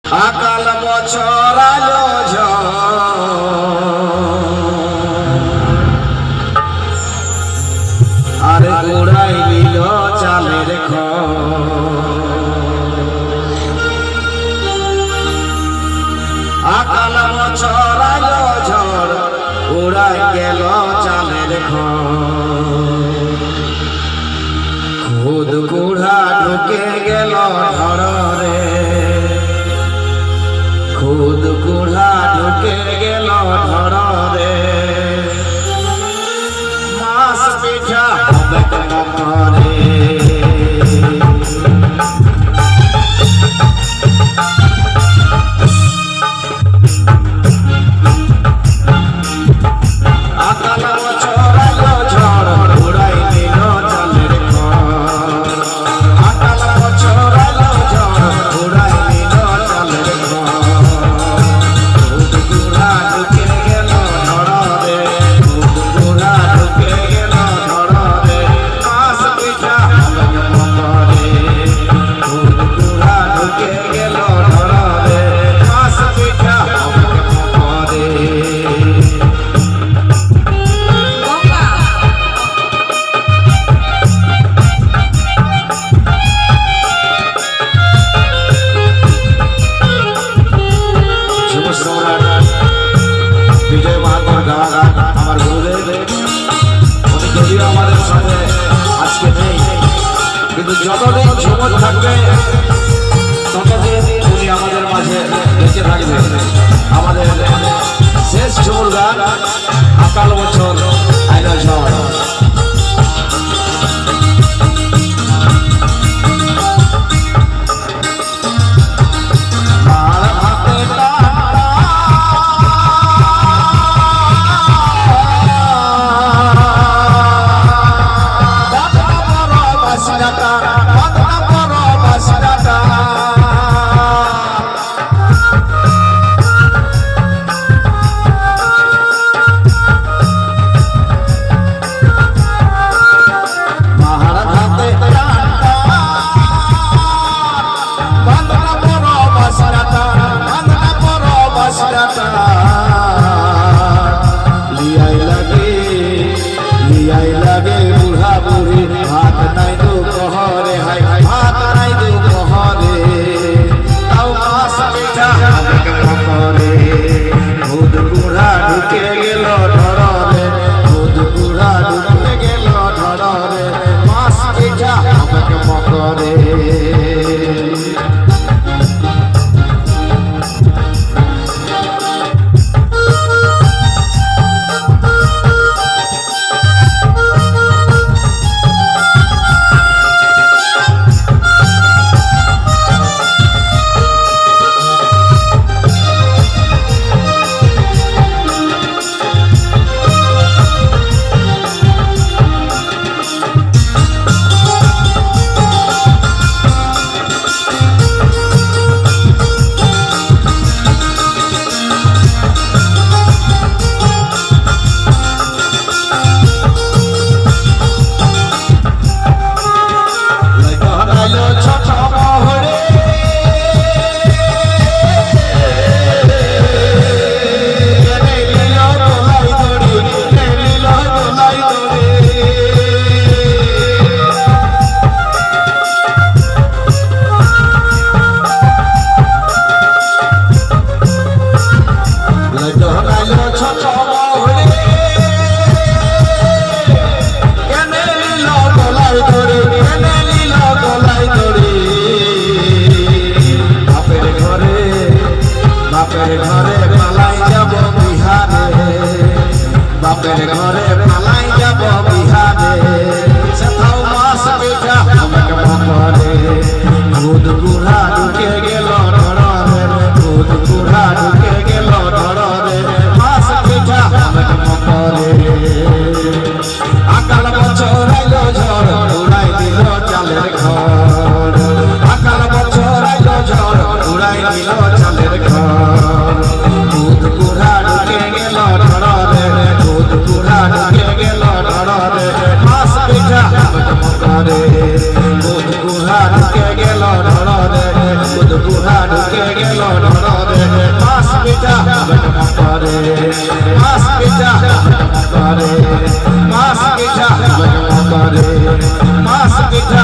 আকাল বছর আলো আর গোড়াই নিল চালের আকাল বছর আলো ঝড় উড়াই গেল চালের খুদ কুড়া ঢুকে গেল ঘরে খুদ কুড়া ঢুকে গেল ঘরে মাছ পিঠা হবে করে আমার গুরুদেব উনি যদিও আমাদের সাথে আজকে নেই, কিন্তু যতদিন জীবন থাকবে ততদিন উনি আমাদের মাঝে বেঁচে থাকবে। আমাদের শেষ ঝুমুর গান আকাল বছর আইলো ঝড়। বাপের ঘরে পালাই যাব বিহারে সেথাও মাছ পিঠা আমাকে মকরে খুদ কুড়া ঢুকে গেল ধরে খুদ কুড়া ঢুকে গেল ধরে মাছ পিঠা আমাকে মকরে আকাল বছর আইলো ঝড় উড়াই দিল চালের ঘর আকাল বছর আইলো ঝড় উড়াই দিল চালের ঘর খুদ কুড়া ঢুকে গেল ধরে খুদ কুড়া ঢুকে গেল ধরে মাছ পিঠা আমাকে মকরে খুদ কুড়া ঢুকে গেল ধরে খুদ কুড়া ঢুকে গেল নরদে মাস পিঠা করে মাস পিঠা করে মাস পিঠা করে মাস পিঠা